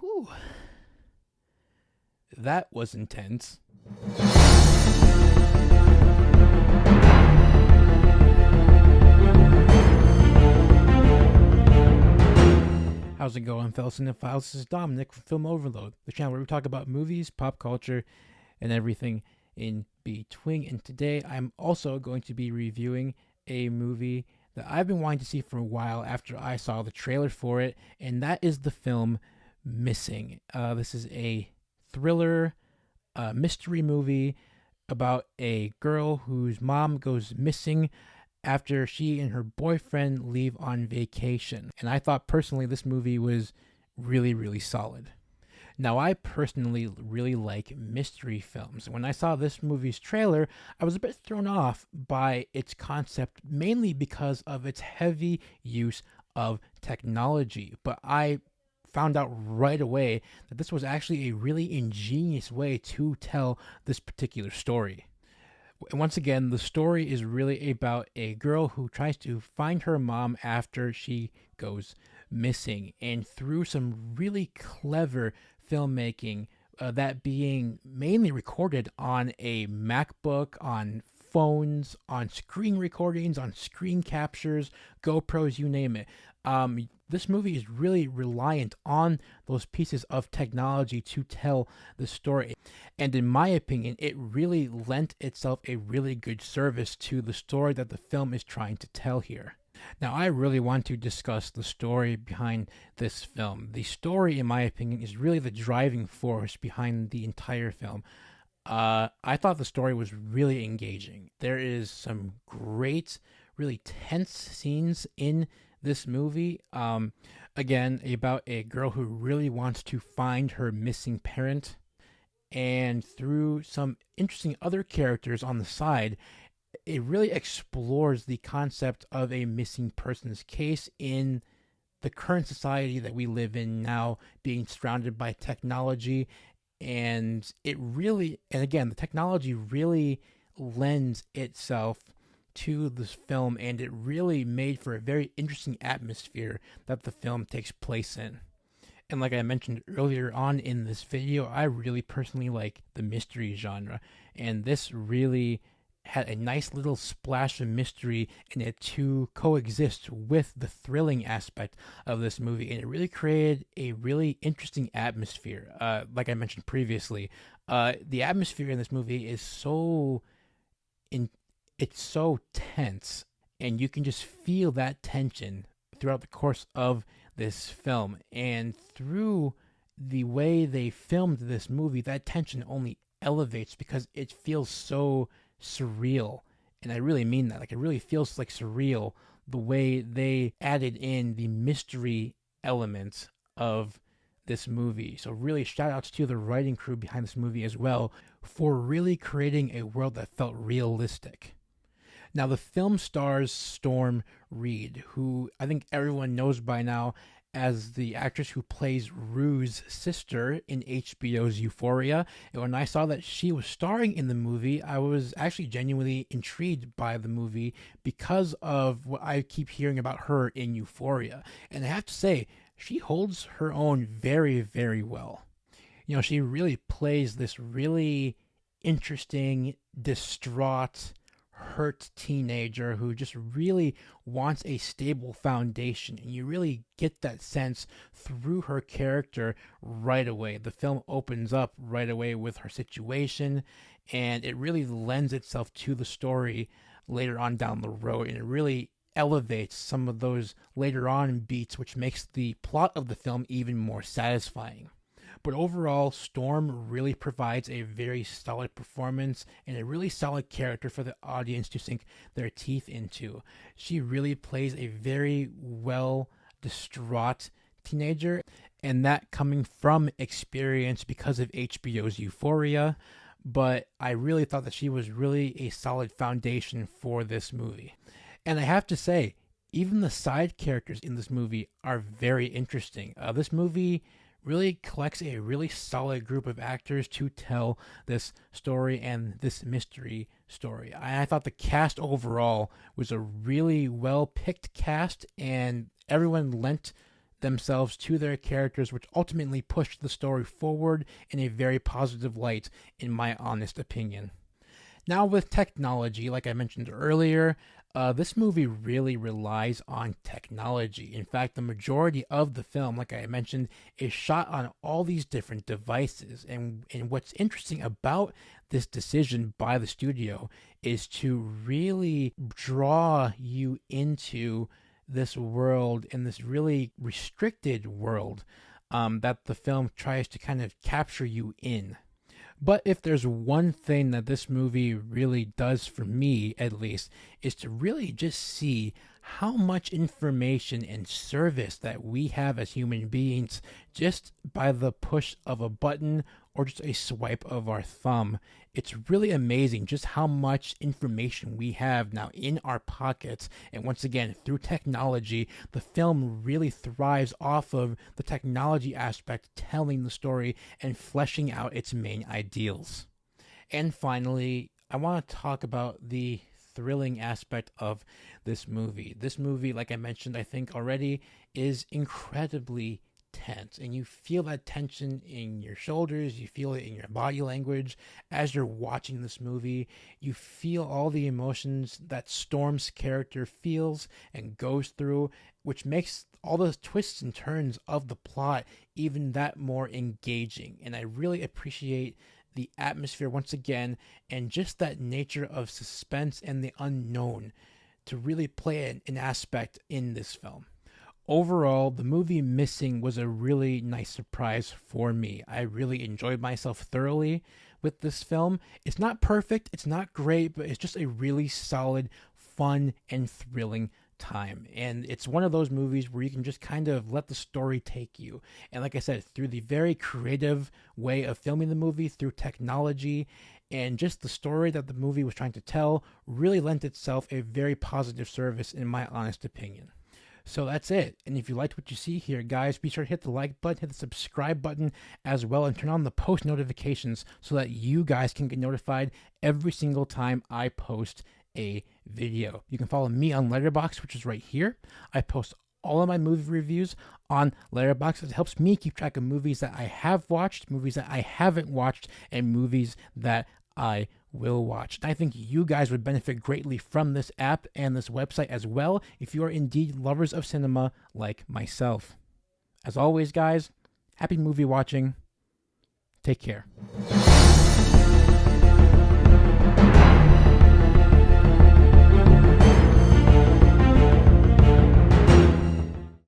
Whew, that was intense. How's it going, fellow cinephiles? This is Dominic from Film Overload, the channel where we talk about movies, pop culture, and everything in between. And today I'm also going to be reviewing a movie that I've been wanting to see for a while after I saw the trailer for it, and that is the film Missing. This is a thriller, mystery movie about a girl whose mom goes missing after she and her boyfriend leave on vacation. And I thought personally this movie was really, really solid. Now, I personally really like mystery films. When I saw this movie's trailer, I was a bit thrown off by its concept, mainly because of its heavy use of technology. But I found out right away that this was actually a really ingenious way to tell this particular story. And once again, the story is really about a girl who tries to find her mom after she goes missing. And through some really clever filmmaking, that being mainly recorded on a MacBook, on phones, on screen recordings, on screen captures, GoPros, you name it. This movie is really reliant on those pieces of technology to tell the story. And in my opinion, it really lent itself a really good service to the story that the film is trying to tell here. Now, I really want to discuss the story behind this film. The story, in my opinion, is really the driving force behind the entire film. I thought the story was really engaging. There is some great, really tense scenes in this movie. Again, about a girl who really wants to find her missing parent. And through some interesting other characters on the side, it really explores the concept of a missing persons case in the current society that we live in now, being surrounded by technology. And again, the technology really lends itself to this film, and it really made for a very interesting atmosphere that the film takes place in. And like I mentioned earlier on in this video, I really personally like the mystery genre, and this really had a nice little splash of mystery in it to coexist with the thrilling aspect of this movie, and it really created a really interesting atmosphere. Like I mentioned previously, the atmosphere in this movie is it's so tense, and you can just feel that tension throughout the course of this film. And through the way they filmed this movie, that tension only elevates because it feels so surreal. And I really mean that. Like, it really feels like surreal the way they added in the mystery element of this movie. So really shout outs to the writing crew behind this movie as well for really creating a world that felt realistic. Now, the film stars Storm Reid, who I think everyone knows by now as the actress who plays Rue's sister in HBO's Euphoria. And when I saw that she was starring in the movie, I was actually genuinely intrigued by the movie because of what I keep hearing about her in Euphoria. And I have to say, she holds her own very, very well. You know, she really plays this really interesting, distraught, hurt teenager who just really wants a stable foundation, and you really get that sense through her character right away. The film opens up right away with her situation, and it really lends itself to the story later on down the road, and it really elevates some of those later on beats, which makes the plot of the film even more satisfying. But overall, Storm really provides a very solid performance and a really solid character for the audience to sink their teeth into. She really plays a very well distraught teenager, and that coming from experience because of HBO's Euphoria. But I really thought that she was really a solid foundation for this movie. And I have to say, even the side characters in this movie are very interesting. This movie really collects a really solid group of actors to tell this story and this mystery story. I thought the cast overall was a really well picked cast, and everyone lent themselves to their characters, which ultimately pushed the story forward in a very positive light, in my honest opinion. Now, with technology, like I mentioned earlier, this movie really relies on technology. In fact, the majority of the film, like I mentioned, is shot on all these different devices. And what's interesting about this decision by the studio is to really draw you into this world, in this really restricted world that the film tries to kind of capture you in. But if there's one thing that this movie really does, for me at least, is to really just see how much information and service that we have as human beings just by the push of a button or just a swipe of our thumb. It's really amazing just how much information we have now in our pockets. And once again, through technology, the film really thrives off of the technology aspect, telling the story and fleshing out its main ideals. And finally, I want to talk about the thrilling aspect of this movie. This movie, like I mentioned, I think already, is incredibly tense, and you feel that tension in your shoulders, you feel it in your body language as you're watching this movie. You feel all the emotions that Storm's character feels and goes through, which makes all the twists and turns of the plot even that more engaging. And I really appreciate the atmosphere once again, and just that nature of suspense and the unknown to really play an aspect in this film. Overall, the movie Missing was a really nice surprise for me. I really enjoyed myself thoroughly with this film. It's not perfect, it's not great, but it's just a really solid, fun, and thrilling time. And it's one of those movies where you can just kind of let the story take you. And like I said, through the very creative way of filming the movie, through technology, and just the story that the movie was trying to tell, really lent itself a very positive service, in my honest opinion. So that's it. And if you liked what you see here, guys, be sure to hit the like button, hit the subscribe button as well, and turn on the post notifications so that you guys can get notified every single time I post a video. You can follow me on Letterboxd, which is right here. I post all of my movie reviews on Letterboxd. It helps me keep track of movies that I have watched, movies that I haven't watched, and movies that I will watch. I think you guys would benefit greatly from this app and this website as well, if you are indeed lovers of cinema like myself. As always, guys, happy movie watching. Take care.